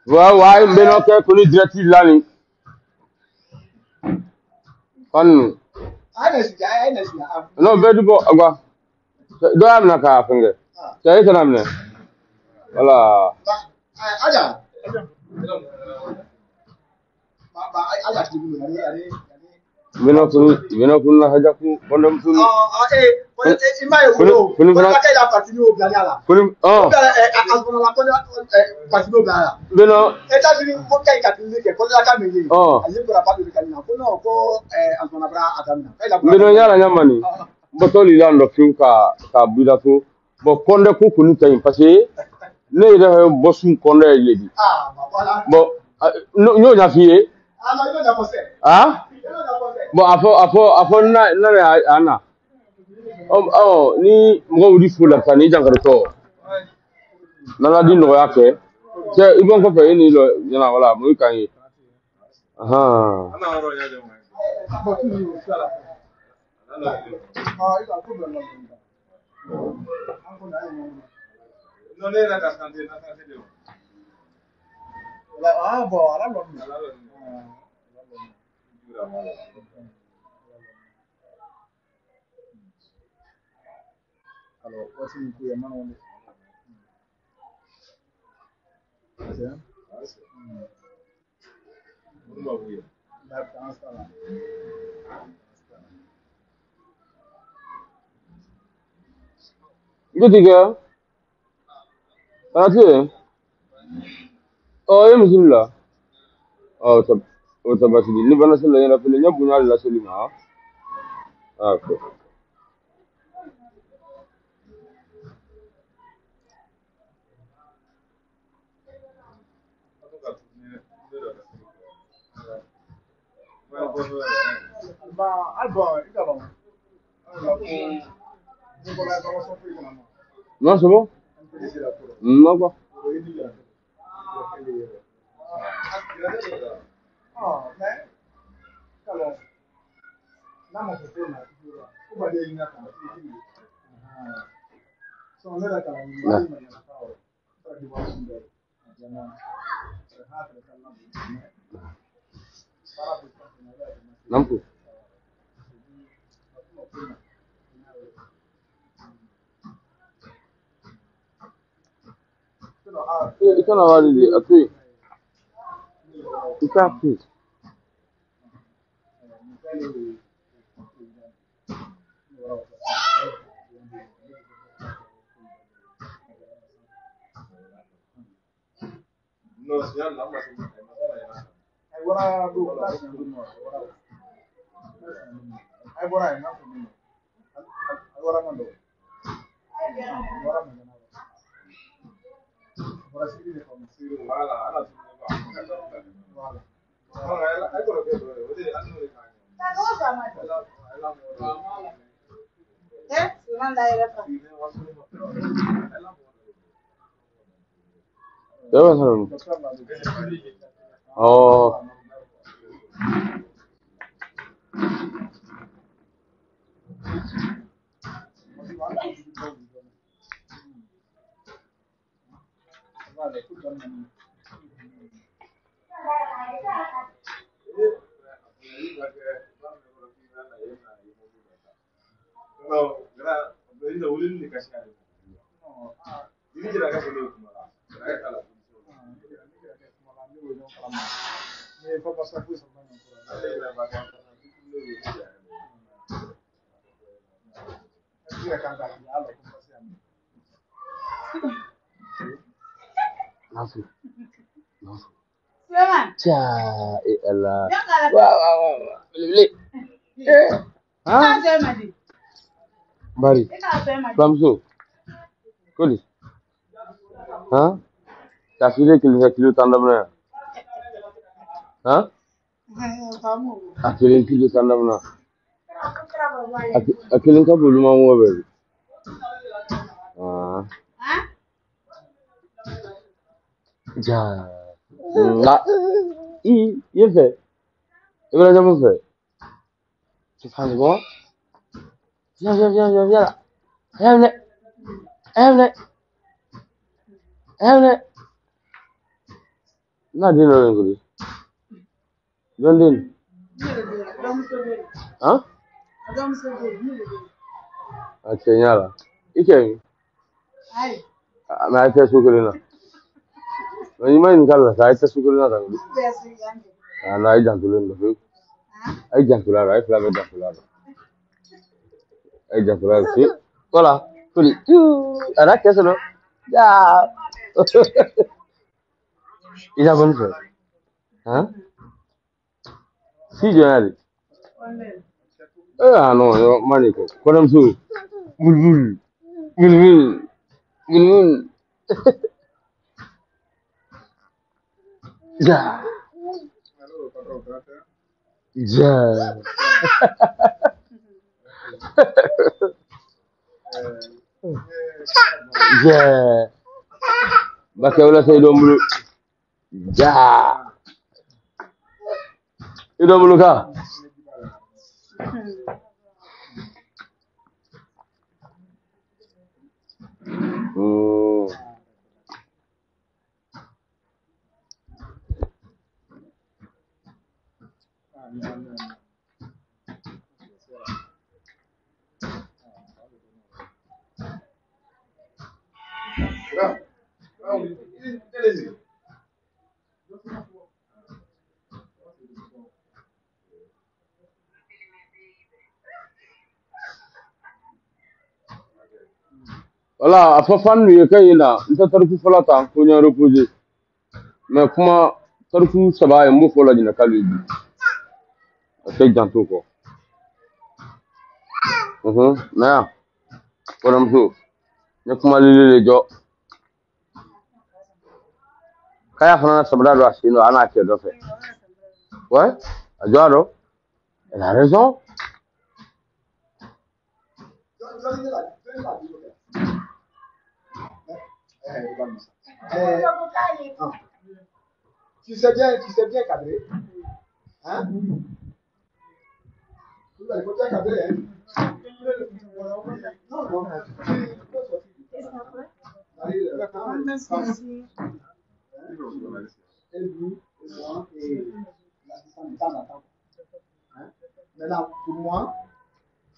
Why Benoke could you direct Lani? Fun. No, very good. Do I have no car finger? Say it, I'm there. Hello. Vinokuna Hajaku, Condom Funu. Money. Botoli land of Finka, Budafu, but Conde Kukunita in Passe, neither Bosun Conde lady. But no, Nafi. Ah? But I for Anna. Ni Modi full of Sanija Gato. Nala no yake. So even for any wala muikai. Aha. Good girl. That's it. Oh, I'm Zilla. Oh, it's a basi. Live na sila yana pili niya bunya la sila ma. Okay. Non, c'est bon? Non, quoi. Nampu. Ito na wali di atui. Ito atui. Oh. Cha, Allah. Wow. Beli. Hah? Bari. Kamsu. Kuli. Hah? Kasih kilo tanda mana? Hah? Akhirnya kilo tanda mana? Akhirnya kau belum mau beli. Ah. Ja. Nggak. Iya fe. Ibu aja mau fe. Cepat gua. Ya. Em này. Na din ro ngudi. Don din. Hein? Ache nyala. Ike. Na ita sukuri na. Wani mai ngalla ka ita sukuri na ngudi. Na ai jantulun do. Ai jantularo, ai flave jantularo. Ai jantularo si. Voilà. Kuli. Ara keso no. Ya. Ija bonso. Hein? Si jonali. No, yo maniko. Kodam su. Bulbul. Bulbul. Bulbul. Ja. Ja. Ja. Bakawla say dombulu. Ja. Idombulu ka. Voilà, a fa fan nu kai ina nta tarku falata ko nya repose mais kuma tarku saba ya mu fola dina kalu bi sai janto ko na kodam su ne kuma lele jo kaya fana sabra do asino ana ke do fe ouais ajaro elle a raison. Tu sais bien cadrer. Hein? Vous allez bien cadrer, hein? Non, non. Maintenant, pour moi,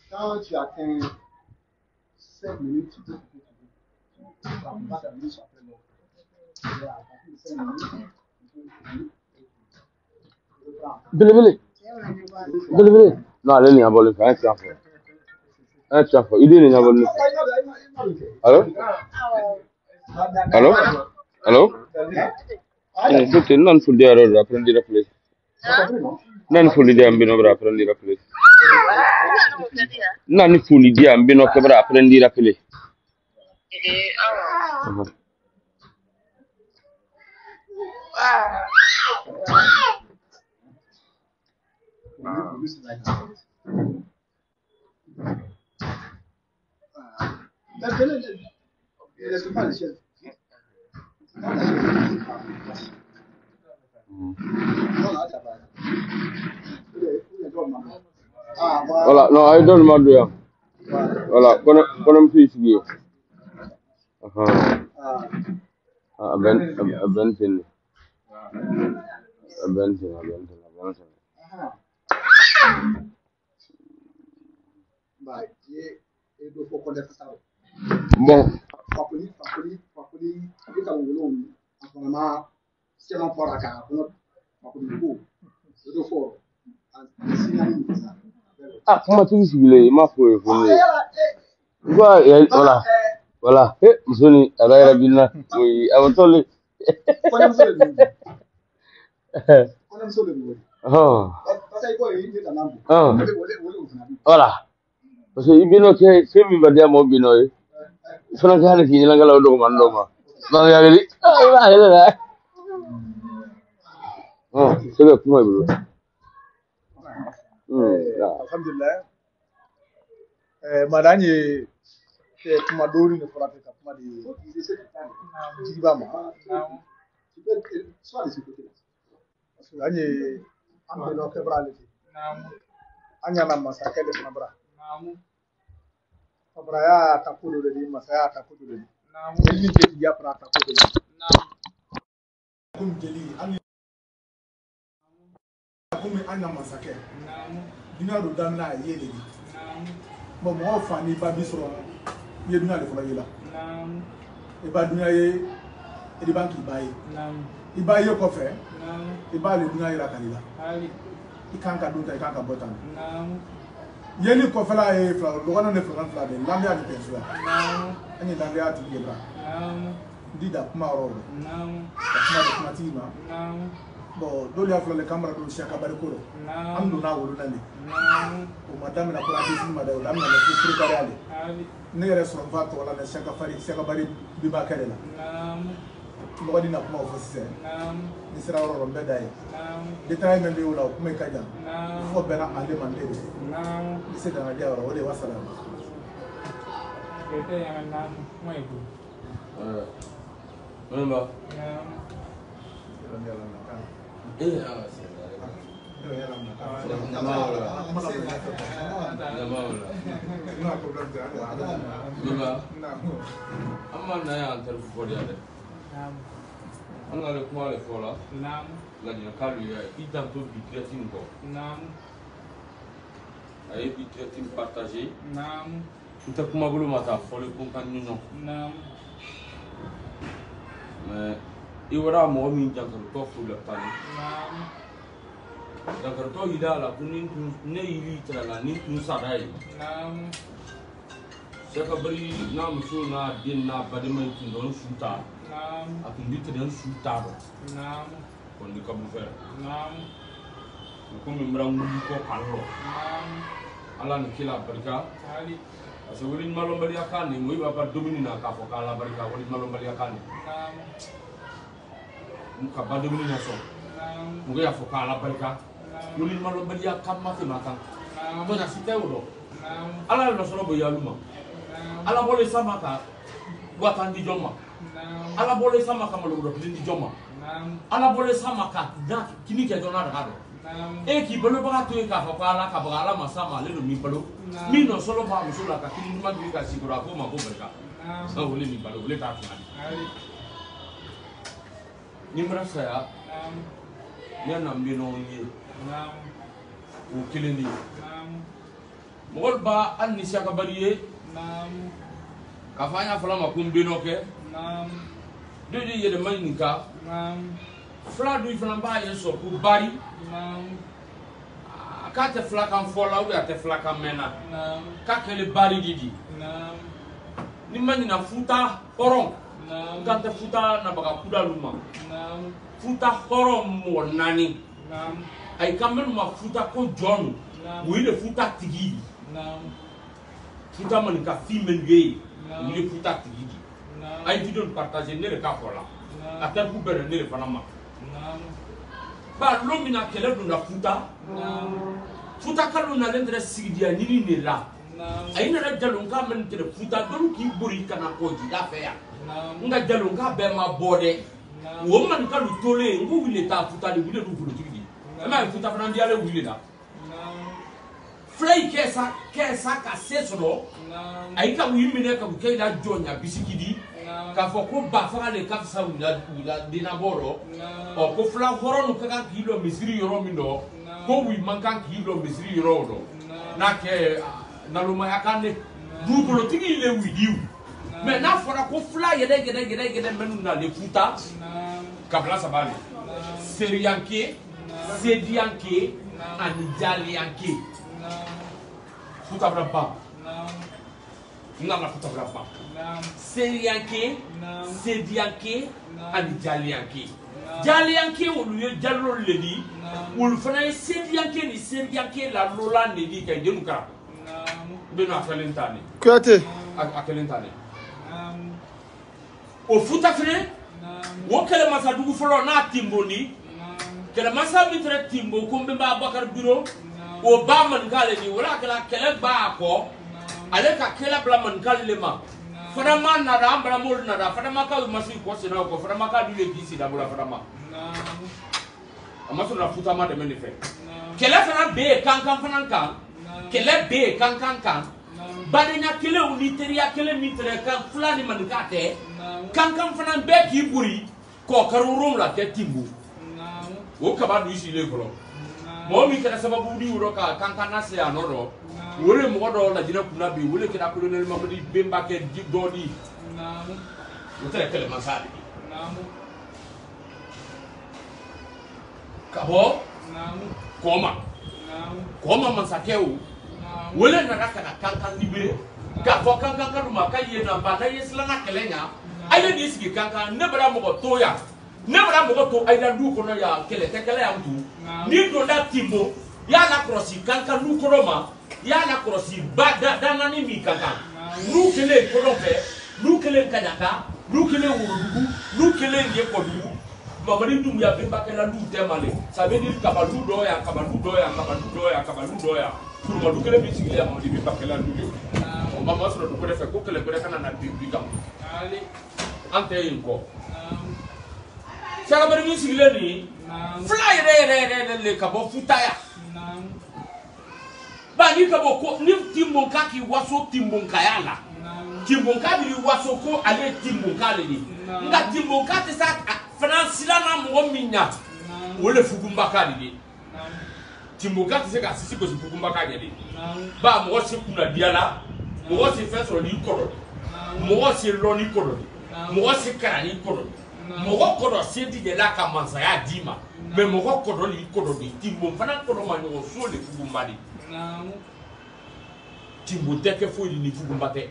quand tu atteins 5 minutes, tu peux couper. Tu ne pas terminer sur après l'autre. À partir de 5 minutes, Bele. No, ale ni abole fa enti afọ. Enti afọ. Ide ni abole. Allô? Allô? Allô? Tutti non fu dia ora prendi la play. Non fu l'idea ambino bra prendi la play. Non fu l'idea ambino che bra prendi la play. Voilà, no, I don't mind ya. Voilà, kono fi sigi. Bentin. Bon. Ah, comment tu dis qu'il m'a fait voilà. Voilà. Musoni, Alaira Bina. Oui, I was told. Voilà. Parce que ibino ke semi badia mo bino e. Fana ka ni la ngala do man do ma. Ba ya gali. Ah, ya la. C'est le point bro. Alhamdulillah. Madani kuma dori ne fara ta kuma di jiba ma. Soit de ce côté là. Parce que anye an belo kebrale. Anya na masaka de fana bra ya takudo de masaya takudo de. Ni ke ya fara takudo de. an na masakɛ dunuya do daminɛ a ye de ye bon mɔgɔw fa ni ba bi sɔrɔ i ye dunuya de fɔlɔ ye la i ba dunuya ye i b'a k'i ba ye i ba ye kɔfɛ i b'ale dunuya yira kali la i kan ka dun ta i kan ka bɔ tan yeli kɔfɛla ye fila dɔgɔnin ne fila de lanbiya ni tɛnsuya an ye lanbiya tigi ye di da kuma yɔrɔ la ka kuma de kuma tigi ma bon dole y'a fɔlɔ kamara don siya kabari ko an donna wolo na de o ma daminɛ ko adisi ma da o daminɛ ko secrétariat de ne yɛrɛ sɔrɔ fa tɔgɔ la ne siya kabari biba kɛlɛ la mɔgɔ di na kuma o fɔ sisan ni sera yɔrɔ n bɛɛ da ye détail min bɛ o la o kuma ka jan fɔ bɛnna ale man de ni se ka diya yɔrɔ o de wa sara Remember? Iwara mɔgɔ min jankaritɔ fo la tani jankaritɔ yira la ko ni ne yiri tɛrɛ la ni tun sara ye Sakabari n'a muso n'a den n'a badema tun dɔn su ta a tun bɛ tɛrɛ su ta dɔn kɔni ka bɔ fɛ ko min bɛra wuli kɔ kan lɔ ala ni kila barika parce que wuli malɔnbaliya kan nin o b'a ba dumuni na k'a fɔ k'ala barika wuli malɔnbaliya kan nin ka ba dumuni na sɔn mɔgɔ y'a fɔ k'ala barika wuli malɔnbaliya kan ma tɛmɛ a kan donc a si tɛ o dɔn ala ye nasɔrɔ bɔ yalu ma ala bɔlen sama ka watan di jɔn ma ala bɔlen sama ka malobɔrɔ kelen di jɔn ma ala bɔlen sama ka kini kɛ jɔn na daga dɔn e k'i balobaga to yen k'a fɔ ko ala ka baga ala ma sa ma ale don min balo min nɔ sɔlɔ b'a muso la ka kini ɲuman dun ka sigiyɔrɔ a ko ma ko barika sa wele min balo wele t'a tuma ni mara saya yana n bɛ ɲɔgɔn ye o kelen de ye mɔgɔ b'a hali ni Sakabari ye k'a fɔ an y'a fɔla ma ko n bɛ ɲɔgɔn kɛ dɔ de yɛlɛma nin kan fila dun fana b'a ye sɔrɔ ko bari k'a tɛ filakan fɔ la ou bien a tɛ filakan mɛn na k'a kɛlen bari de di ni ma ɲina futa hɔrɔn n kan tɛ futa nabaga kudalu ma futa hɔrɔn mɔgɔ naani a yi kan minnu ma futa ko jɔn o ye de futa tigi di futa maninka fin min bɛ yen o ye futa tigi di a ye video partager ne de k'a fɔ la a tɛ ku bɛrɛ ne de fana ma ba lo min na kɛlɛ donna futa kalo nalen tɛ sigidiya ɲini de la a yi nana jalonka min tɛ futa dɔw k'i bori ka na kɔjida fɛ yan n ka jalonka bɛɛ ma bɔ dɛ o maninka lu tolen n ko wuli taa futa de wuli du politigi di e m'a ye futa fana di ale wuli la fila yi kɛ sa ka se sɔrɔ a yi ka wuli minɛ ka kɛ la jɔnya bisiki di k'a fɔ ko ba faga de ka fisa wula denabɔ rɔ ɔ ko fila hɔrɔn ka kan k'i lɔ misiri yɔrɔ min dɔ ko wi man kan k'i lɔ misiri yɔrɔ dɔ n'a kɛ nalomaya kan de du politigi le widiw mais n'a fɔra ko fila yɛrɛ minnu nalen futa kabila saba de seriyanke sediyanke ani jaliyanke futa bɛna ban n nana futa bɛna ban seriyanke sediyanke ani jaliyanke jaliyanke olu ye jalo le di olu fana ye sediyanke ni seriyanke la lola le di ka jenu kara bɛna a kelen ta ne Kuyate a kelen ta ne o futa fana o kɛlɛmasa dugu fɔlɔ n'a tinbondi kɛlɛmasa min tɛrɛ tinbo ko n bɛ b'a Bakari Biro o ba maninka le di wala kɛlɛ b'a kɔ ale ka kɛlɛ bila maninka le ma fana ma nada an baramolu nada fana ma k'aw ma se kɔ senna o kɔ fana ma k'a dule k'i sigi a bolo fana ma a ma sɔrɔ futa ma dɛmɛ de fɛ kɛlɛ fana bɛ yen kankan fana kan kɛlɛ bɛ yen kankan kan badenya kelen ni teriya kelen min tɛrɛ kan fila ni maninka tɛ kankan fana bɛɛ k'i bori kɔ kari wolonwula kɛ tinbo o kaba dun sigilen kɔrɔ mo mi kala sababu di wuro ka kankana se anoro wole mo do la jina kuna bi wole kida colonel Mamadi Bemba ke dodi wotere kele masali kabo koma mansakeu wole na raka na kankan libe ka fo kankan kaduma ka ye na ba na yesla na kelenya ayi ni sigi kankan ne bara mo toya ne bara mo to ayi du kono ya kele te kele ya mtu ni do da timbo ya na krosi kankan lu koroma ya na krosi ba da nani mi kankan lu kele kono fe lu kele kanyaka lu kele wurudugu lu kele ye kodu Mamadi dum ya Bemba kala lu temale ça veut dire kabalu doya pour ma dukele bi sigile ya Mamadi Bemba kala lu o mama so do ko defe ko kele ko kana na bi gam ali ante yinko saka bari ni sigile ni fly re le kabo futaya ba ni kabo ko ni timbonka ki waso timbonka yala timbonka bi waso ko ale timbonka le ni nga timbonka te sa Finansila na mo minya wole fugumbaka ni timbonka te se ka sisi ko fugumbaka ni ba mo se kuna diala mo se feso ni koro mo se lo ni koro mo se kara ni koro mo koro se di de la ka mansa ya dima me mo koro ni koro ni timbo fana koro ma no so le fugumbadi timbo teke fo ni fugumbate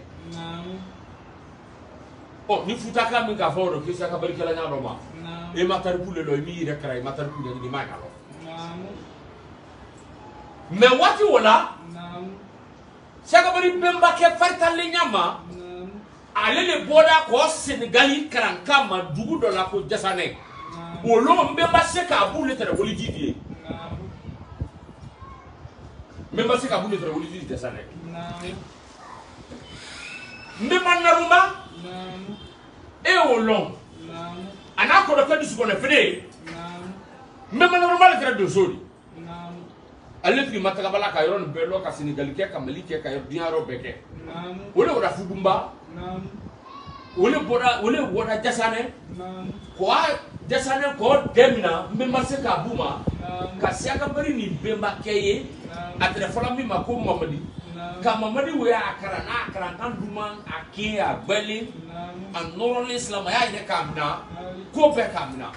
oh ni futaka mi ka fo do ke sa ka bari kala nya do ma e matar kule lo mi re kray matar kule ni ma ngalo me wati wala saka bari Bemba ke farta le nyama ale le boda ko Senegali karanka ma dugu do la ko jasane o lo Bemba se ka bu le tere woli jidie Bemba se ka bu le tere woli jidie jasane Bemba naruma e o long ana ko do kadi su ko ne fede Bemba naruma le tere do sori ale fi mataka bala ka yoro belo ka Senegal ke ka Mali ke ka diaro beke wole wora fugumba wole boda jasane ko jasane ko demina Bemba se ka buma ka siaka bari ni Bemba keye atre fola mi mako Mamadi ka Mamadi we akara na akara kan duma ake abeli anoro Islam ya ide kamna ko be kamna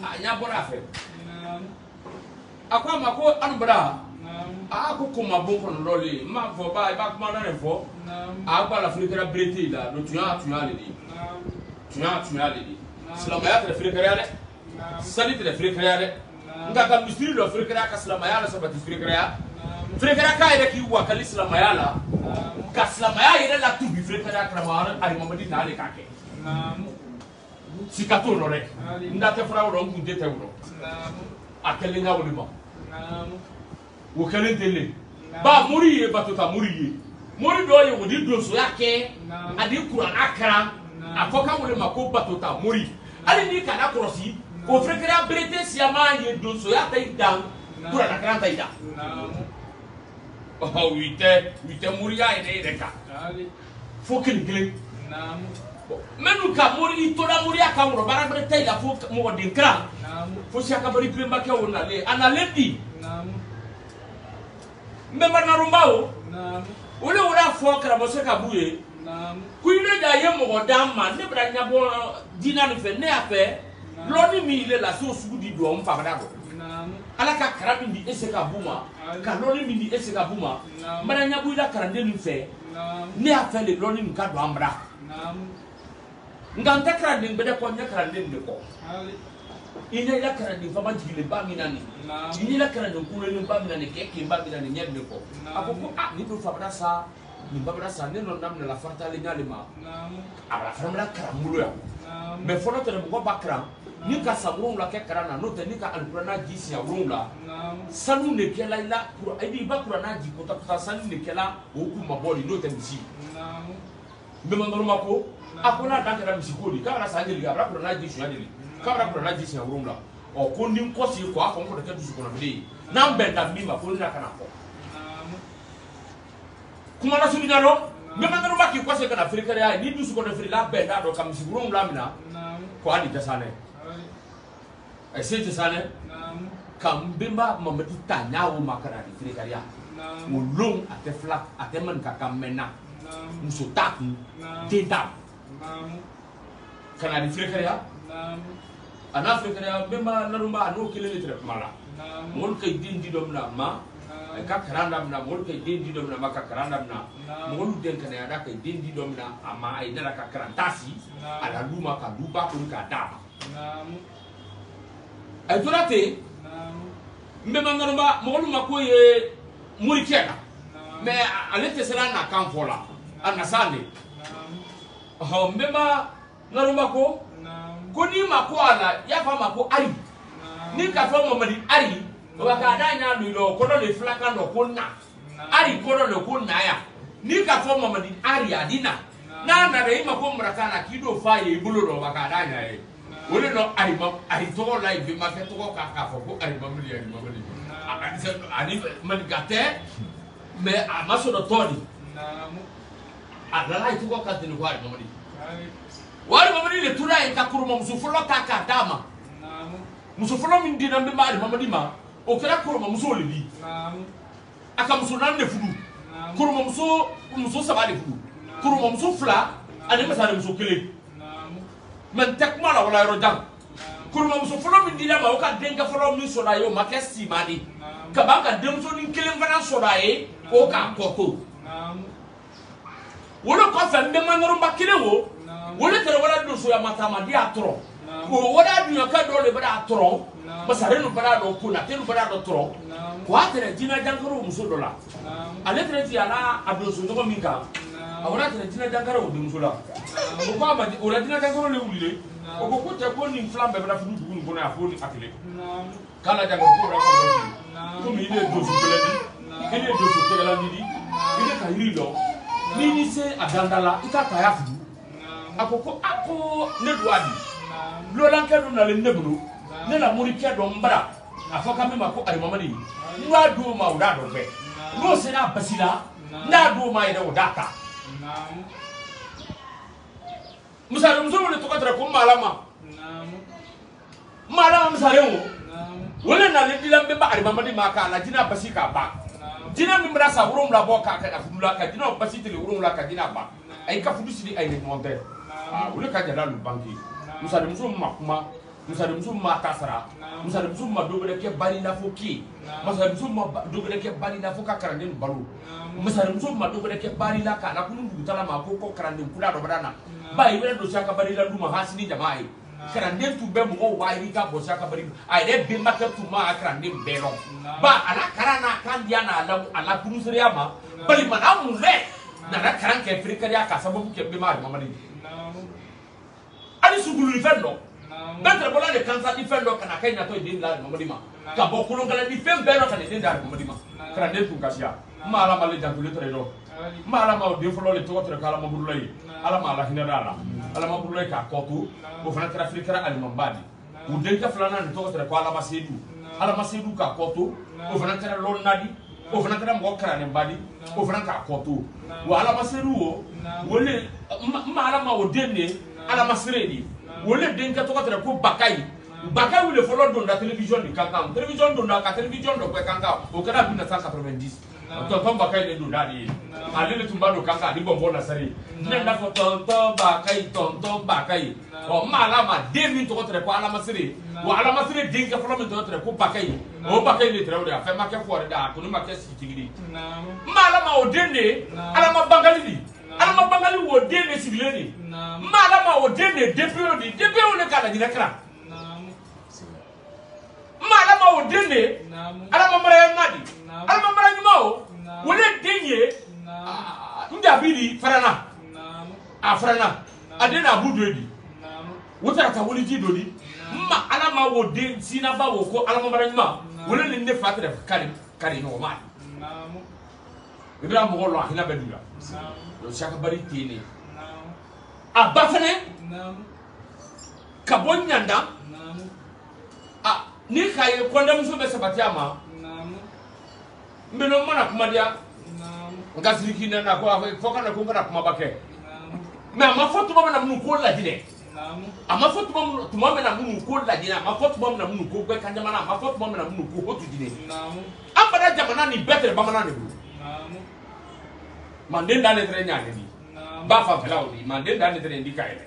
anya bora fe akwa mako anbra ako kuma bonko loli ma fo ba kuma na refo agba la frikera brete la do tuya le di Islamaya te frikera le sali te frikera le ngaka misiri lo frikera ka Islamaya la sabati frikera ka ire ki wa kali Islamaya la ka Islamaya ire la tu bi frikera ka ma ari Mamadi na le kake sikato no re ndate fra ro ngunde te wuro akele nya woli ma wo kele tele ba muri ye batota muri do ye wodi do so yake adi Quran akra afoka wole mako batota muri ali ni kana krosi ko frekera brete siama ye do so yata idan Quran akra ta ida oh wite muri ya ine ka fo kele menu ka muri itoda muri aka woro bara brete ida fo mo de kra fo siaka bari Bemba ke wona le analendi Bemba narumbao wole wora fo kra mo se ka buye kuile da ye mo dama ne bra nya bo dina no fe ne afe loni mi le la so su di do mfa bada do ala ka kra bi di ese ka buma ka loni mi di ese ka buma bra nya bu ila kra de ni fe ne afe le loni mi ka do ambra nganta kra de bede ko nya kra de ko ina ila kra de fa ba jigile ba mi nani ina ila kra de ko le ba mi nani ke ba mi nani nyed ko akoko ni do fa bada sa ni babara sa ne non namna la farta le nyalima abra framla karamulo ya me fono tere mo bakra ni ka sabron la ke karana no te ni ka alqurana jisi ya wonla sanu ne kela ila pour aibi bakra na ji ko ta sanu ne kela o ku maboli no te misi me mandoro mako akona dankara misi ko di ka ra sa ngeli abra qurana jisi ya deli ka ra qurana jisi ya wonla o ko ni ko si ko afon ko de ke du ko na bidi na mbenda mi ma ko ni na kana ko kuma na sumi naro me mandoro maki ko se kana frikere ya ni du su ko na frila benda do kam siguro mlamina ko ani tasane Ese sana kam bimba mamadi tanya wo makara di frekaria ulung ate flak ate man kakamena musutak tintam kana di frekaria ana frekaria bimba narumba anu kilele tre mala mol kay dindi domna ma ka karandam na mol kay dindi domna ma ka karandam na mol den kana ada kay dindi domna ama ay dara ka karantasi ala luma ka duba ko ka dama ay turate mbema ngarumba mogolu makoye muri kena me alete sera na kamfola anasande mbema ngarumba ko ni mako ala ya fa mako ari ni ka fa mamadi ari waka danya lulo kono le flaka no konna ari kono le konna ya ni ka fa mamadi ari adina na re mako mrakana kido fa ye bulo waka danya e wole no ari to live ma ke to ka fo ko ari mamadi ani man gate me amaso do toni adala itu ko ka tinu ko ari mamadi wari mamadi le tura en ka kuruma musufolo ka ka dama musufolo min dina mbe mari mamadi ma o kera kuruma muso libi aka muso nan de fudu kuruma muso sabali fudu kuruma muso fla ani masare muso kele man takma la wala ro jang kuruma muso folo min dina ma o ka denga folo min so la yo makesti madi ka ba ka demso nin kele fana so la e o ka koko wolo ko fa mbe manoro mbakile wo wole tere wala do so ya matama di atro ko wala du ka do le bada atro basare no bada do kuna te no bada do tro ko atere dina jankaro muso do la ale tere ti ala ado so no minka awara tere dina jankaro do muso la ko ba ma wala dina jankaro le wulile o ko te ko ni flambe bada fu du ko na afoni akile kala jankaro ko ra ko mi ile do so peledi ile do so kala ni di ile ka yiro ni se adandala ita ka ya fu akoko ne duadi lolan kedo na le nebru ne la muri kedo mbara afoka me mako ari mamani nwa do ma uda do be no se na basila na do ma ida udaka musare muzuru le tokatra ko malama musare wo wala na le dilambe ba ari mamani maka la dina basika ba dina mi mra sa wurum la boka ka da fudula ka dina basiti le wurum la ka dina ba ay ka fudu sidi ay ne monte wole ka jala lu banki musade muso makuma musade muso matasara musade muso madobere ke bari na foki musade muso madobere ke bari na foka karande balu musade muso madobere ke bari la kana kunu dutala ma ko karande kula do badana ba ibe do shaka bari la duma hasini jamai karande tu be mo wa iri ka bo shaka bari ai de be makke tu ma karande belo ba ala karana kan dia na ala kunu seriama bali mana mu le na karan ke afrika ya ka sababu ke be ma mamadi ali sugulu fendo betre bola de kansa di fendo kana kenya to din la mamadi ma ka bo kulon kala di fem beno kana din dar mamadi ma karande tu kasia mala male jangule tre do mala ma de folo le to tre kala mabulay ala mala hinara ala mabulay ka kotu o fana tra afrika ali mambadi u de ka flana to tre kala masedu ala masedu ka kotu o fana tra lon nadi o fana tra mo karane mbadi o fana ka kotu wa ala masedu wo wole mala ma o denne ala masredi wole denka to katra ko bakai wule folo don da television ni kankan television don da ka television do ko kankan o kada 1990 tonton bakai ne do dadi ale le tumba do kankan di bombo na sari ne na fo tonton bakai o mala ma demi to katra ko ala masredi wa ala masredi denka folo min to katra ko bakai o bakai le trawo da fa ma ke fo da ko no ma ke sikigidi mala ma o denne ala ma bangali di alama bangali wo dene sibileni malama wo dene depio ne kala dina kra malama wo dene alama mara madi alama mara nyumo wole denye ndabidi farana afrana adena budwedi wota ta woli jidodi ma alama wo de sina ba wo ko alama mara nyuma wole ne fatra kari no ma ibra mo ko lo hina bedura do shaka bari tini abafane kabon nyanda ni kay ko ndam so be sabatiama mbeno mana kuma dia ngasiriki na ko foka na ko ngara kuma bake na mafoto baba na mnu ko la dine a ma fɔ tuma min na minnu ko lajɛ a ma fɔ tuma min na minnu ko bɛɛ ka jamana a ma fɔ tuma min na minnu ko hotu diinɛ an bada jamana nin bɛɛ tɛ bamanan de bolo manden da ne tɛ ɲaale di ba fanfɛlaw di manden da ne tɛ di ka yɛlɛ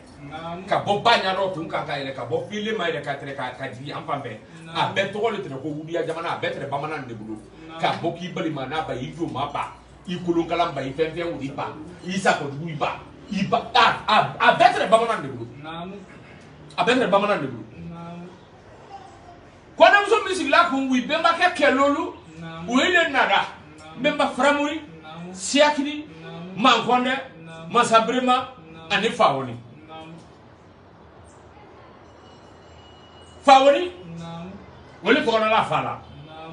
ka bɔ ba ɲadɔ tun kan ka yɛlɛ ka bɔ fili ma yɛlɛ ka tɛrɛ ka jigin an fan fɛ a bɛɛ tɔgɔ de tɛrɛ ko wuliya jamana a bɛɛ tɛrɛ bamanan de bolo ka bɔ k'i balima n'a ba i jo ma ba i kolonkalan ba i fɛn fɛn wuli ba i sakodugu i ba a bɛɛ tɛrɛ bamanan de bolo a bɛɛ tɛrɛ bamanan de bolo kɔɲɔmuso min sigila kun u bɛnbakɛ kɛlɛlu u ye ne nada bɛnba faramuri siyakini mankɔndɛ masabirima ani fawoni wele kɔnɔla fa la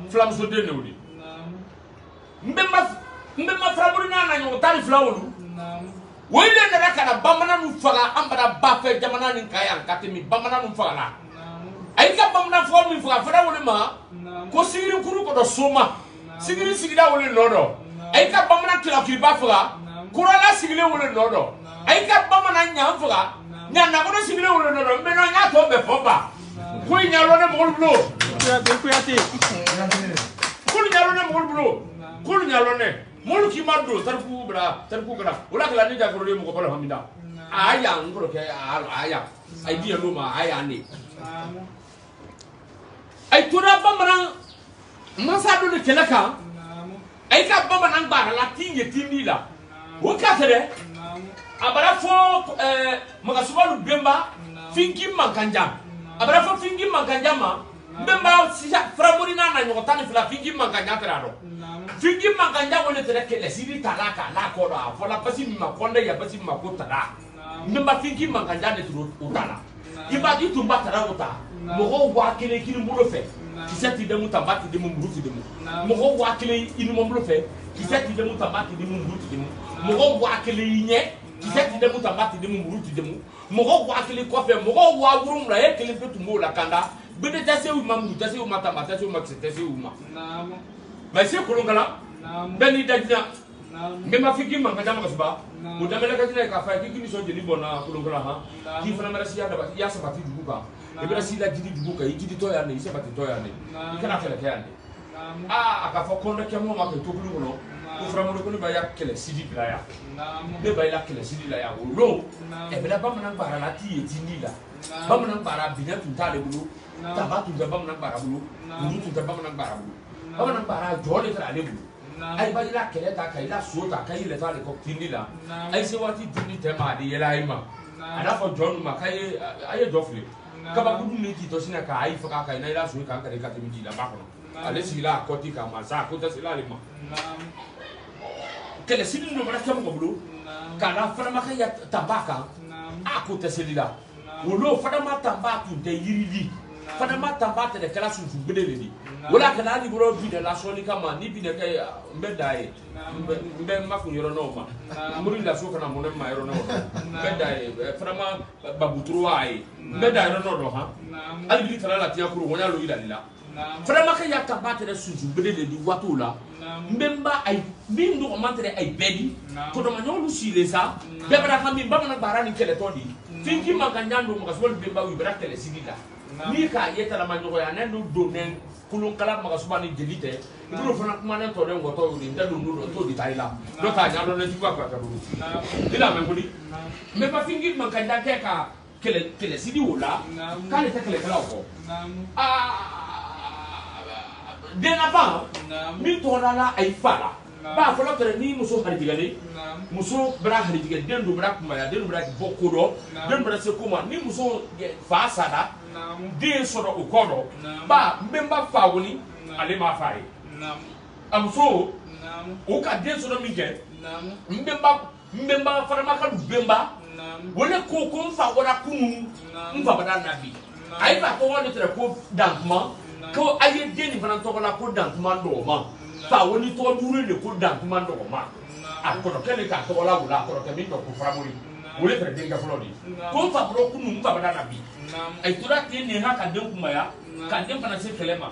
filamuso den de wele nbɛnba faramuri n'a na ɲɔgɔn tan ni fila wolu wele nana ka na bamanan faga an bada ba fɛ jamana nin kan yan ka tɛmɛ bamanan fagala a y'i ka bamanan fɔ min faga fana wele ma ko sigiri kuru kɔnɔ soma sigiri sigida wele nɔ dɔ a y'i ka bamanan kilakiba faga kurala sigilen wele nɔ dɔ a y'i ka bamanan ɲan faga ɲanakɔnɔ sigilen wele nɔ dɔ n y'a tɔ bɛɛ fɔ ba ko ɲalɔ ne mɔgɔlu bolo kulu ɲalɔ ne mɔgɔlu bolo kulu ɲalɔ ne mɔlu k'i ma don tariku kɛra o la kɛla ne jakɔrɔlen mɔgɔ bala hamida a y'a n kɔrɔkɛ a y'a a ye diɲɛ n'o ma a y'a ne a ye tora bamanan masa dɔ de kɛlɛ kan a y'i ka bamanan baara la t'i ɲɛ t'i ni la o ka tɛrɛ a bara fɔ magasubalu bɛnba finki mankanjan a bara fɔ finki mankanjan ma bɛnba faramuri n'a na ɲɔgɔn tan ni fila finki mankanjan tɛrɛ a dɔn finki mankanjan wele tɛrɛ kɛlɛ siri ta la k'a la kɔ dɔn a fɔla basi min ma kɔnde ya basi min ma ko tada bɛnba finki mankanjan de tun o ta la i b'a i tun ba tada o ta mɔgɔw waa kelen kiri bolo fɛ kisɛ ti demu tanba ti demu muru ti demu mɔgɔw waa kelen i numan bolo fɛ kisɛ ti demu tanba ti demu muru ti demu mɔgɔw waa kelen i ɲɛ kisɛ ti demu tanba ti demu muru ti demu mɔgɔw waa kelen kɔfɛ mɔgɔw waa wolonwula e kelen pe tun b'o la kanda bede tɛsew ma muru tɛsew ma tanba tɛsew ma kisɛ tɛsew ma mɛ se kolonkala bɛɛ n'i dajina n ma finki mankanjan magasuba o daminɛ ka jinɛ k'a fɔ k'i nisɔn jeli bɔnna kolonkala han k'i fana bɛra siya daba i y'a sabati dugu kan i bɛra si la jidi dugu kan i jiditɔ yan de i sabatitɔ yan de i kana kɛlɛ kɛ yan de a ka fɔ kɔndɛ kɛmɔ ma kɛ tobili kɔnɔ ko faramuri ko ne b'a ya kɛlɛ sidi bila yan ne b'a la kɛlɛ sidi la yan o don bɛla bamanan baara la t'i ye tindi la bamanan baara biɲɛ tun t'ale bolo taba tun tɛ bamanan baara bolo wulu tun tɛ bamanan baara bolo bamanan baara jɔ de tɛ ale bolo a b'a la kɛlɛ ta ka i la so ta ka i yɛlɛ t'ale kɔ tindi la a ye se waati tindi tɛ ma a di yɛlɛ a ye ma a n'a fɔ jɔ ninnu ma k'a ye a ye jɔ fili kabakudu min k'i tɔ sinna k'a ye faga ka i na i la so kan ka i ka tɛmɛ ji la ba kɔnɔ ale sigila a kɔti k'a ma sa a ko tɛ se ale ma kɛlɛ sidi dɔ fana kɛ mɔgɔ bolo k'a la fanamakɛ ya tanba kan a ko tɛ seli la o don fadama tanba tun tɛ yirili fadama tanba tɛ kɛra sunsun gbede de di o la kana hali bolo bi de la sɔnni kama ni bi de kɛ n bɛ da ye n bɛ n ma kun yɔrɔ n'o ma mori laso kana mɔnɛ ma yɔrɔ n'o n bɛ da ye fadama babuturu a ye n bɛ da yɔrɔ n'o dɔn han hali bi kana la tiɲɛ kuru wɔn y'a lo yirali la fadamakɛ ya tanba tɛ sunsun gbede de di waatiw la n bɛ n ba ayi min dɔgɔman tɛ ayi bɛɛ di kɔdɔmanyɔlu silen sa bɛɛ bɛra kan min bamanan baara ni kɛlɛtɔ di finki mankanjan don magasubali bɛnba u bɛra kɛlɛ sigi la ni k'a ye talama ɲɔgɔnya ne n'u donnen kolonkala magasuba ni jeli tɛ i bolo fana kumanen tɔ den wɔtɔ y'o de n tɛ don n'o t'o de ta i la dɔ t'a ɲɛdɔn ne juguya ka bolo i la mɛ kodi mɛ ba finki mankanjan kɛ ka kɛlɛ sigi o la k'ale tɛ kɛlɛkɛlaw kɔ dennaban min tɔgɔla la a y'i fa la ba fɔlɔ kɛra ni muso harijigɛlen muso bɛra harijigɛ den dɔ bɛra kunbaya den dɔ bɛra bɔ ko dɔ den dɔ bɛra se ko ma ni muso fa sara den sɔrɔ o kɔ dɔ ba n bɛ n ba fa woni ale m'a fa ye a muso o ka den sɔrɔ min kɛ n bɛ n ba faramaka bɛnba o ne ko n fa bɔra kunun n fa bɛra nabi a ye fa tɔgɔ de tɛrɛ ko dantuma ko a ye den nin fana tɔgɔ la ko dantuma dɔgɔma fa woni tɔgɔ duuru de ko dantuma dɔgɔma a kɔrɔkɛ de k'a tɔgɔ la wula a kɔrɔkɛ min tɔ ko faramori o de tɛrɛ denkɛ fɔlɔ de ko n fa bɔra kunun n fa bɛra nabi a ye tora ten nin ha ka den kunbaya ka den fana se kɛlɛ ma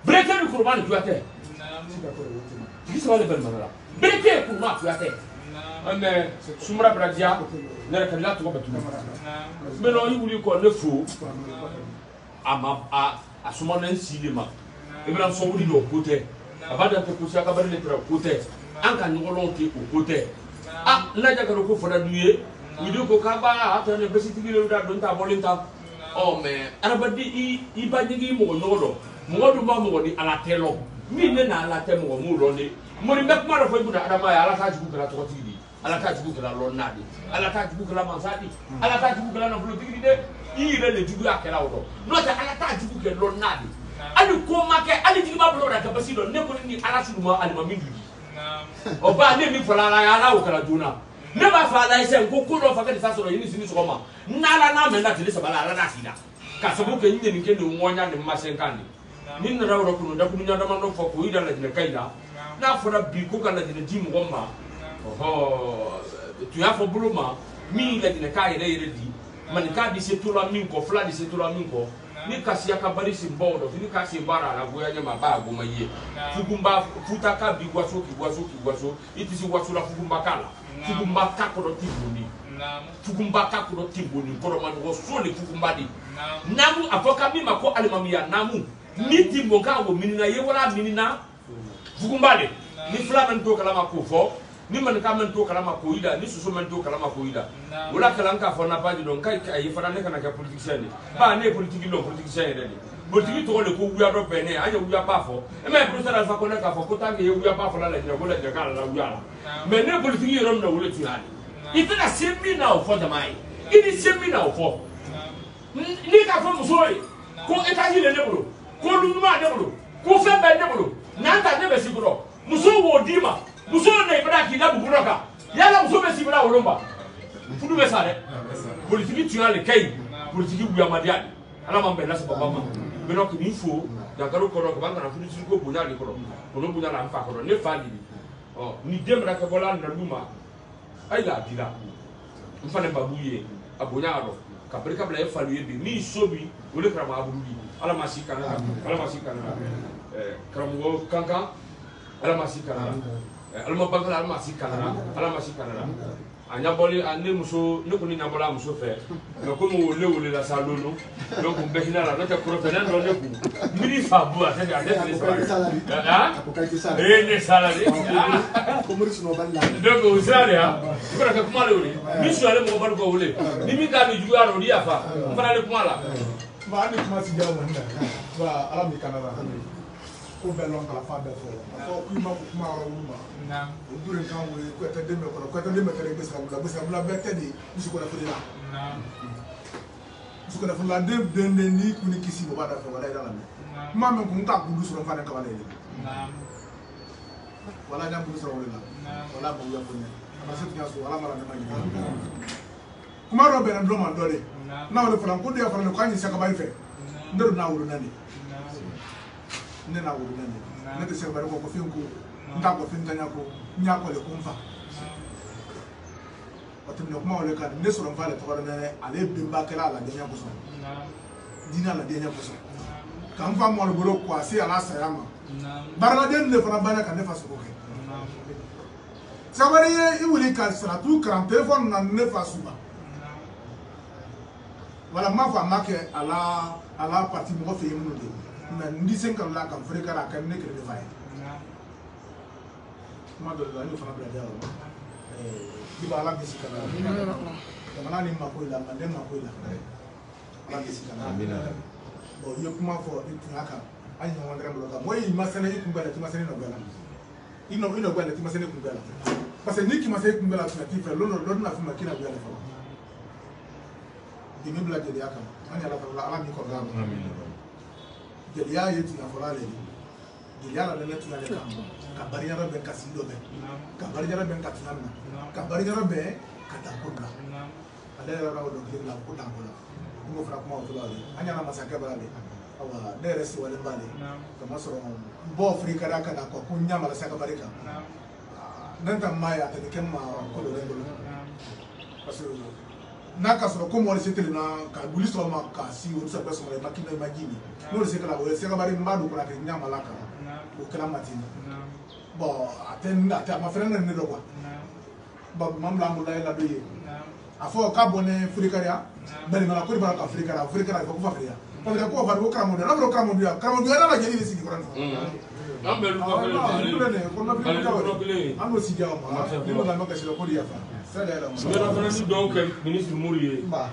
Breke du kurban kuyate. Qui ça va le bel manala? Breke kurban kuyate. Mais Soumra Bradia, n'a pas là tout va tout. Mais non, il voulait qu'on le fou. À ce moment-là, cinéma. Et bien, son bout au côté. Avant de te pousser à cabaret au côté. En cas nous allons au côté. Ah, là, il y a quelque chose à dire. Oui, donc, au Kaba, attends, le petit kilo de volontaire. Oh, mais, Arabadi, il va dire mon nom. Moi, du moment à la télé. Mine à la télé, mon mot. Mon bec, moi, il faut que à la cage de la tortille. À la cage de la lonade. À la cage de la mansadi. À la cage de la politique. Il est le du à quel ordre. Non, à la cage de la lonade. Ali komake ali jiba bolo da kabasi do ne ko ni ala suduma ali mamindu o ba ne mi fala la ala o kala duna ne ba fa la ise ko ko do fa ka disa so yini sini so ma nala na me na tele sabala ala na sida ka sabu ke nyine ni ke ni wonya ni ma senkandi ni na rawo ko da kunu nyanda man do fa ko ida la dina kaida na fora bi ko kana dina di mo ma oh tu ya fo bolo ma mi la dina kai re di man ka di se to la min ko fla di se to la min ko ni kasi akabari simbodo ni kasi bara la goya nyama ba goma ye fukumba futaka bigwaso kigwaso itisi wasula fukumba kala fukumba kakoro tibuni fukumba kakoro tibuni koro manu sole fukumba di namu afoka mima ko alimamia namu ni timbo ka wo minina ye wala minina fukumba de ni flamen to kala makufo ni man ka man to kala makoida ni susu man to kala makoida wala kala nka fona baji don kai ay fara ne kana ka politicien ba ne politique lo politicien de politique to le ko wuya do bene anya wuya ba fo e me professeur alfa ko ne ka fo ko tangi ye wuya ba fo la le ko le kala la wuya mais ne politique yo no wole tu hali itena semi na o fo jamai ini semi na o fo ni ka fo musoi ko etaji le ne bolo ko lunuma ne bolo ko fe be ne bolo nanta ne be siguro muso wo dima muso na ibada ki da bukuroka yala muso be sibira wolomba fudu be sare politique tu as le kay politique bu yamadiadi ala mambe na sababa ma be no ki info da garo ko ro banga na fudu ci ko bunya ni ko no bunya na mfa ko ne fali oh ni demra ka bola na luma ay la dira mfa ne babuye abonya ado ka breka bla e fali e bi mi sobi wole kra ma abuli ala masikana kramo kanka ala masikana alma bangala alma sikana ala masikana anya boli ane muso ne ko ni nyabola muso fe me ko mo wole la salolo donc be hinala no ta professionnel no ne ku miri fa bu ate ate sala ne sala ko muri suno balla donc o sala ya ko ka kuma le wole mi su ale mo bal ko wole ni mi ga ni ju aro di afa fara le kuma la ba ni kuma si jawo nda ba ala mi kanara ko belon kala fa be fo ko kuma kuma ro wuma na o dure kan wo ko ta de me kare be sa bla be tedi musu ko la fudila na musu ko la fudila de ni kuni kisi bo bada fo wala ida la ma men ko nka kundu suro fa ne ka wala ile na wala na bu suro wala wala bo ya ko ne ama se tunya so wala mara ne ma ni kuma ro be na do man dole na wala fran ko de fran ko anyi saka bay fe nder na wuro nani ne na wuro nani ne te se bari ko fin ko nta ko fin tanya ko nya ko le kumfa otimne kuma wala kan ne so ran fa le to ne ale bimba kala la de nya ko so dina la de nya ko so kan fa mo le bolo ko asi ala sayama barala den le fana bana kan ne fa so ko ke sabari ye iwuli ka sara tu kan telephone na ne fa suba wala ma fa make ala parti mo fe yemu de na ndi sen kan la kan fere kala kan ne kire fa ma do la ni fa bra dia di ba la bisi kana mana ni ma ko la ma dem ma ko la ala bisi kana amina bo yo kuma fo itu haka anyi no wandra mo ga moyi masana yi kumbala ti masana no bela ino gwala ti masana kumbala parce que ni ki masana kumbala ti ti fe lono na fi makina bela fa di mi bla de ya kam ani ala fa ala mi ko ga amina de ya yetu na fola le de ya la le tu na le kam ka bari yara be ka sindo be ka bari yara be ka tunana ka bari yara be ka ta ko na ala yara ro do ke la ko ta ko la ko fra ko to la anya na masaka ba le awa de resi wale mbale kama so bo afrika da kana ko kunya mala saka barika nan ta maya ta ke ma ko do le parce que n'a qu'à sɔrɔ comme on c'était na ka buli sɔrɔ ma ka si o sa ka sɔrɔ ma kino imagine no se kala o se ka bari mba do kala ke nyama la ka o kala matini bon ata ma frère ne do quoi bon mam la mo la do ye a fɔ ka bonne frikaria bari mala ko ba ka frikaria ko fa frikaria parce que ko fa do kala mo do la kala mo do ya la jeli sigi koran Ambe lu ko le amo si jaw ma ni mo ga ma ka sila ko dia fa ça là mais donc ministre Mourier ba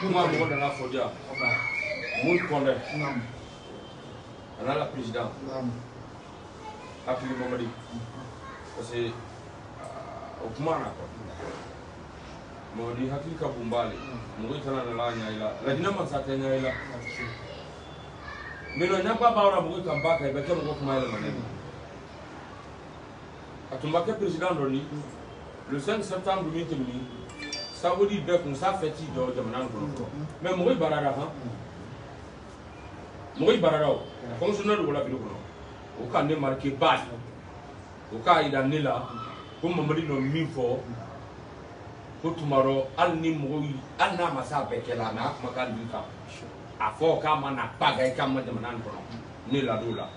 moi mo da la fodia Mour Condé ana la président akili Mamadi parce que au kumana ko Mamadi hakili ka bumbale mo itana na la nyaila la dina man sa ta nyaila meno nyamba baura mo ka mbaka ibe ke mo kuma ile manene atumbake président doni le 5 septembre 2020 ça veut dire que ça fait ti do jamana ko mais mo barara ha mo barara fonctionnaire de la ville ko o kan ne marqué bas o ka ida nila ko Mamadi no mi fo ko tumaro al ni mo al na masa bekela na kuma kan bi ka afo kama na paga kama jamana ko ni la dola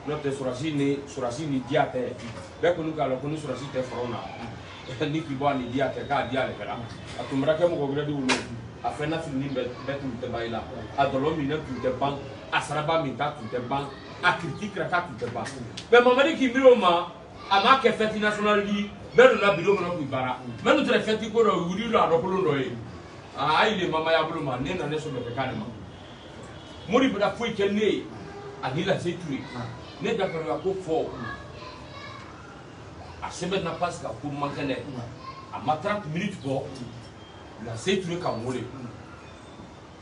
note surasi ni diate be ko nuka lo ko ni surasi te frona ni ki bo ni diate ka diale kala atumra ke mo ko gredi ulo afena fini be tu te baila adolo mi na tu te ban asaraba mi ta tu te ban a critique ta tu te ban be Mamadi ki miro ma ama ke fête nationale di be do la biro mo ko ibara me no tre fête ko ro wuri ro adokolo ro e ai le mama ya bulu ma ne na ne so be ka ne ma Mori bada foi kenne anila setui ne da ko fo a sebe na paska ko mankane a ma 30 minutes ko la setui ka mole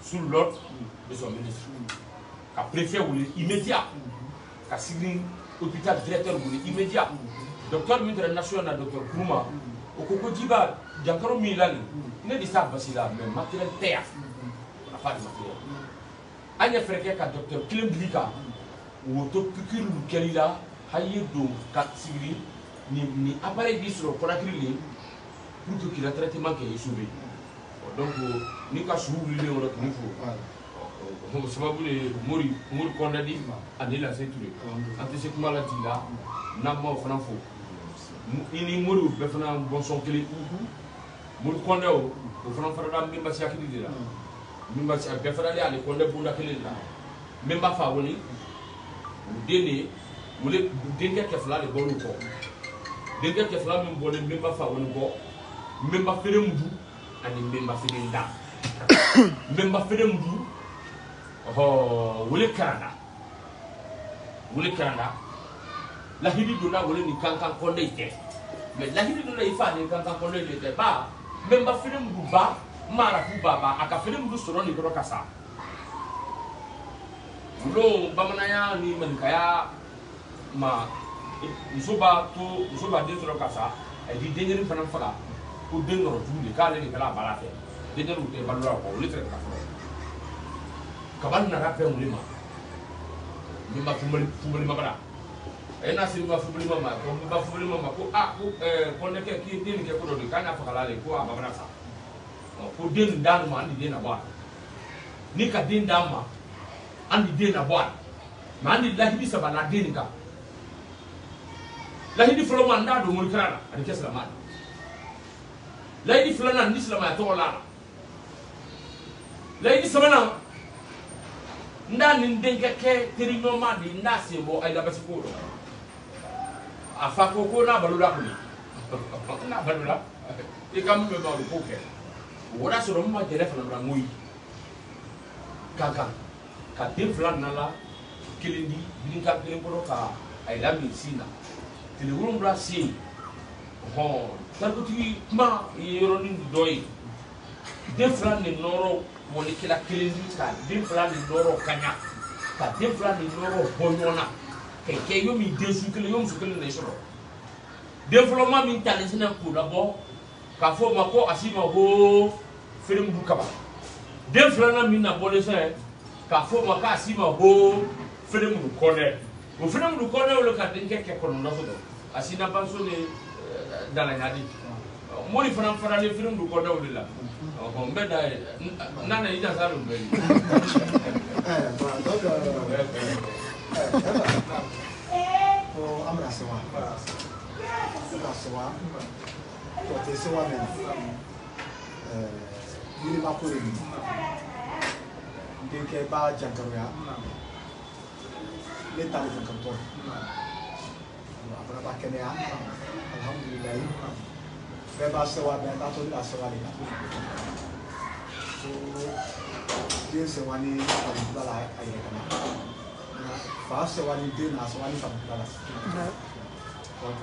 sous l'ordre de son ministre ka préfet ou immédiat ka signer hôpital directeur ou immédiat docteur ministre national docteur Kouma o ko jiba jankaro milani ne di sa basila mais matériel terre on a pas de matériel anya freke ka docteur Kilem Blika woto pikiru kelila haye do ka sigri ni appareil bi sur konakiri pour que qu'il a traitement que sauvé donc ni ka suuli le wala ni fo mo sababu le Mour Condé di anila seture ante se kuma la tila na mo fana fo ini Mour be fana bon son kele Mour Condé o fana fara mi ba siakidi de la mimba ci be fara ali ko le bunda kele la mimba fa woni dene mule denga ke fala le bonu ko denga ke fala min bolen mimba fa woni ko mimba fere mudu ani mimba fere nda mimba fere mudu wole karanda la hidi do na wole ni kankan konde ite mais la hidi do na ifa ni kankan konde ite ba mimba fere mudu ba mara ku baba akafere mudu soro ni koro kasa lo bamanaya ni mankaya ma musoba de soro kasa e di denjeri fana fala ko dengoro tuuli kale ni kala balate denjeru te balura ko litre ka fo kaban na rape mulima mi ma fumali mabara e na sima fumali mama ko ba fumali mama ko ko ne ke ki tin ke ko do kana fa kala le ko ababara sa ko den dan ma andi den abwa ni ka den dan ma andi den abwa ma andi lahidi sabala den ka lahidi flo ma nda do mulkana adi ke salama lahidi flo na ni salama to la lahidi sabana nda ni den ke teri no ma di nda se bo ay la basi ko afa ko na balula ko ni na balula e kam me ba ko ke wala soro ma jere fana bra moyi kaka ka den flan nala kelendi bin ka kelen ko ka ay la medicine tele wurum bra si tan ko ti ma yoro ni doyi den flan ni noro woni kila kelendi ka den flan ni noro kanya ka den flan ni noro bonyona ke yo mi den su kele yo mu su kele na isoro den flan ma min tale sina ko la bo ka fo ma ko asima ho fere mu kaba den flana min na bole se ka fo ma ka asima ho fere mu kone o fere mu kone o le ka den ke kono na so do asina ban so le dala nyadi Moi, il faut en faire des films du côté de là. On met d'ailleurs. Non, il y a ça le pays. Beba sewa beba to la sewa le so dia sewa ni fa la aye kana fa sewa ni dia na sewa ni fa la donc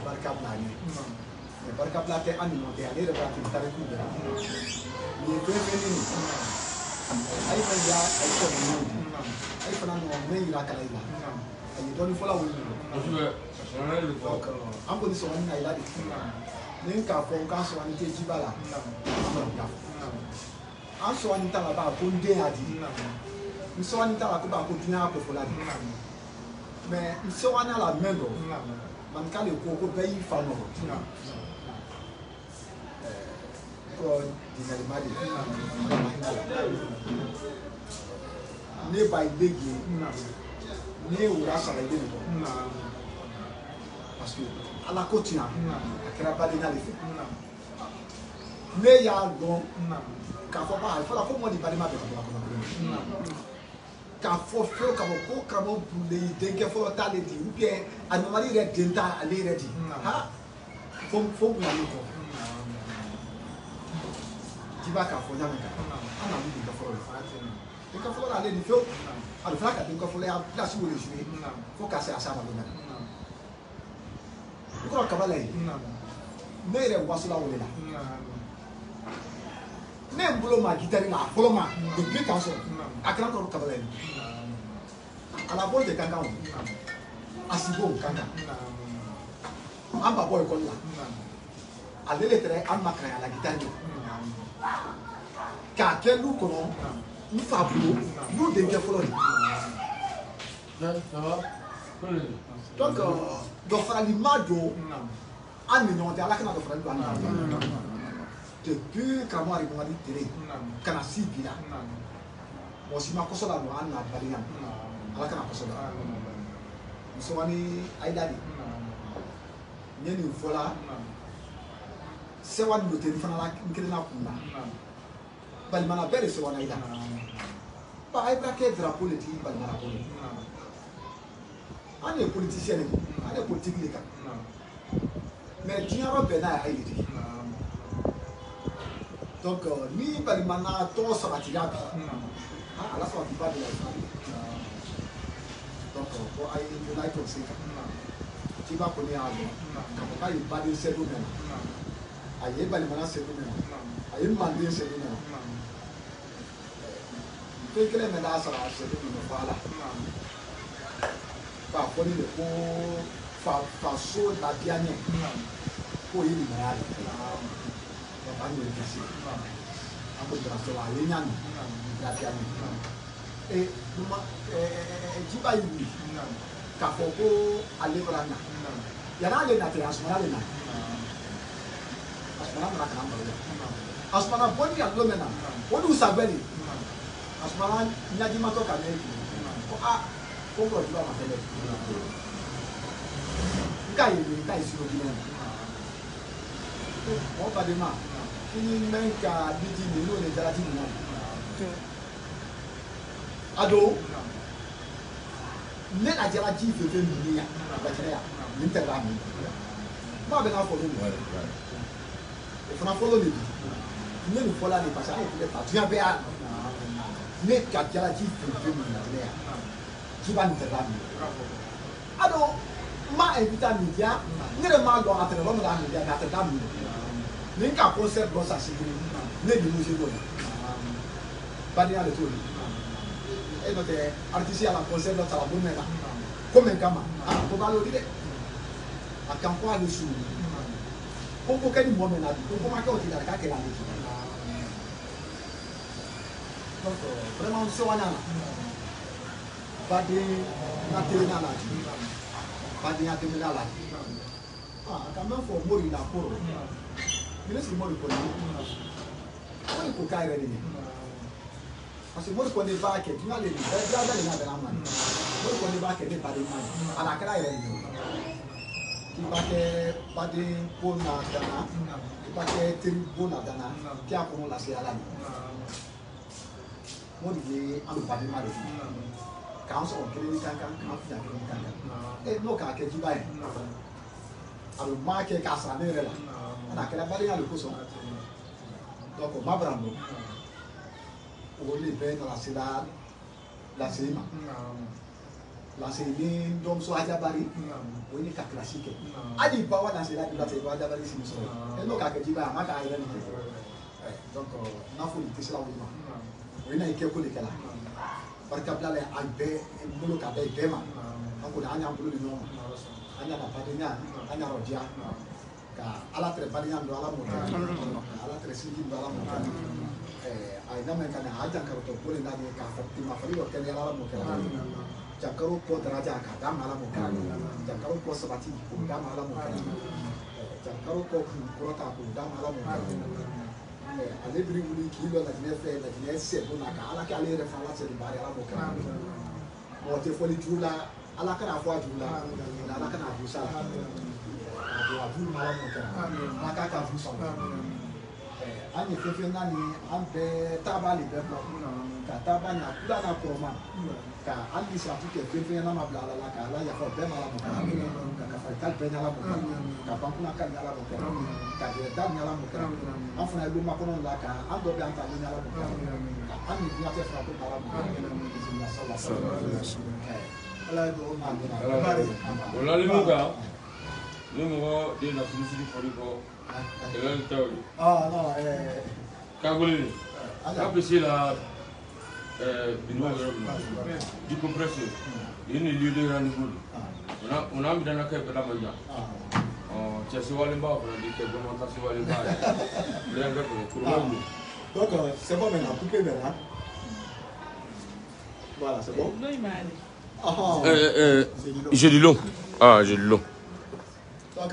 barka plani barka plate ani no de ale ba ti tare ku de ni ko ni ay fa ya ay ko ni ay fa na no me ila kala ila ay do ni fola woni donc an kɔni sɔgɔni na ila de ni k'a fɔ k'an sɔgɔni tɛ jiba la an sɔgɔni ta la ba ko n den y'a di n sɔgɔni ta la ko ba ko dunuya y'a ko fɔ la de mais n sɔgɔni la mɛn dɔ manika de ko bɛɛ y'i fa nɔgɔ ko dinalima de ne ba ye ye ne ye wura sara i bɛ nin dɔn parce que ala ko tiɲɛ a kɛra badenya de fɛ ne y'a dɔn k'a fɔ a fɔra ko mɔdi balima bɛ ka bɔ a kɔnɔ k'a fɔ fiyewu k'a fɔ ko karamɔgɔ burulen denkɛ fɔlɔ t'ale di ou bien a namari yɛrɛ den t'a ale yɛrɛ di ha fo bonyali kɔ jiba k'a fɔ ɲami kan an na mun denkɛ fɔlɔ la denkɛ fɔlɔ la ale di fiyewu a bɛ tila ka denkɛ fɔlɔ ya place wele jouer fo ka se a s'a ma don na o kɔrɔ kabala ye ne yɛrɛ wasula o de la ne n bolo ma gitari la a fɔlɔ ma depuis k'an sɔrɔ a kɛra kɔrɔ kabala ye a la bolo de ka kan o a sigo ka kan an ba bɔ ekɔli la ale de tɛrɛ an ma kalan a la gitari la k'a kɛ lu kɔnɔ n fa bolo lu denkɛ fɔlɔ de donc dɔ farali ma don an ni ɲɔgɔn cɛ ala kana dɔ farali don an ni ɲɔgɔn cɛ depuis karamɔgɔ arimamadi tere ka na si bi la mɔgɔ si ma kɔsɔ la don an na baliya ala kana kɔsɔ la musomani ayida de n ye nin fɔla sewa ni loteri fana la n kelen na kun na balimana bɛɛ de sewa na ayida ba ayida kɛ drapeau de di balimana bolo an ye politicien de an ye politique de kan mais diɲɛ yɔrɔ bɛɛ n'a ye ayi de donc ni balimana tɔgɔ sabatira bi ala sabati ba de la donc ko ayi donna to se kan tiba kɔni y'a dɔn k'a fɔ k'a ye baden sɛbɛn mɛn a ye balimana sɛbɛn mɛn a ye manden sɛbɛn mɛn fɛn kelen mɛn n'a sara sɛbɛn mɛn fɔ ala k'a fɔ ne de ko faso lafiya ɲɛ k'o ye limaya de donc an y'o kasi an ko jaraso la a ye ɲani lafiya ɲɛ jiba yi wuli k'a fɔ ko ale bɔra na yan'ale na tɛ Asumana le na Asumana nana ka na Mali la Asumana bɔli ka don mɛn na o dun sabɛ de Asumana ɲajimatɔ ka ne ko ko kɔrɔ jiba ma tɛmɛ n k'a ye n k'a ye siro jinɛ mɔgɔ baden ma i ni mɛn ka liji min n'o de jalati min na a don ne na jalaji fɛn fɛn min yan lajɛrɛ yan nin tɛ k'a min maa bɛ n'a fɔ ne nin o fana fɔlɔ de bi ne nin fɔla de parce que an ye tile ta diɲɛ bɛɛ y'a ne ka jalaji fɛn fɛn min lajɛrɛ yan jiba nin tɛ k'a min a don ma invité à Média, ne le mal doit entrer l'homme dans Média, n'a pas d'âme. Ni ka concert dans sa sécurité, ne di musique bonne. Badia le tour. Et notre artiste à la concert dans sa bonne là. Comme un gamin, ah, faut pas le dire. A quand quoi le sou. Pour quel moment là, pour comment qu'on dit la carte là. Donc vraiment ce wana là. Badi na télé là. Badenya tɛmɛna la Ah, quand même, il faut mourir là pour. Mais c'est mort pour nous. On est pour carrer les parce que moi, je connais pas que tu as les gens, tu as les gens de la main. Moi, je connais pas que tu as les mains. À la craie, qui va que pas de bon à Dana, qui va que tu bon à Dana, qui a pour la CALA. Moi, je dis, on ne va pas mal. Quand on se crée quand et non, quand tu vas. Alors, moi, qui est cassé à l'air là, on a que la barrière de poisson. Donc, on va prendre. On est dans la CELA, la CEMA. La CELA, donc, soit à Bari, on est qu'à classique. Ali Bawa dans CELA, la CELA, la Bari, c'est une et non, quand tu vas à Maka Island. Donc, on a fait une question là. On a été collé là. Parce que là, il y a un boulot qui a été fait. Donc, on a un boulot de nom. On a pas de nia, on a rodia. À la très belle à la montagne, à la très simple à la montagne. I know that I don't know to put in that my friend can allow Jacaro Port Raja, Dam Alamokan, Jacaro Posabati, Dam Alamokan, Jacaro Kurata, Dam Alamokan. And every kilo that never like let's say, Bonaka, Alakali, the Falas and Barialamokan. What if only Jula, Alakana Jula, Alakana Busa, Makaka Busa. Ani fefe nani an bɛɛ tabali bɛɛ bɔ ka taba ɲa kula na kɔrɔma ka hali satu kɛ fefe ɲɛna ma bila ala la ka ala yafa bɛɛ ma ala mɔ ka kafarita bɛɛ ɲala mɔ ka bankuna ka ɲala mɔ ka yɛrɛda ɲala mɔ an fana ye loma kɔnɔ la ka an dɔ bɛ an ta ɲala mɔ ka an ni dunan tɛ fara ko ala mɔ ala ye dɔgɔ ma o la limu kan ni mɔgɔ den na furusi fɔli kɔ ah non Cagolini, appréciez la du compresseur. Il y a une lieu de rendez-vous. On a mis dans la caisse de la maison. Tu as souvent les bas, on a dit que vraiment tu as souvent les bas. Donc c'est bon maintenant, coupez maintenant. Voilà, c'est bon. J'ai du long. Ah, j'ai du long. Donc,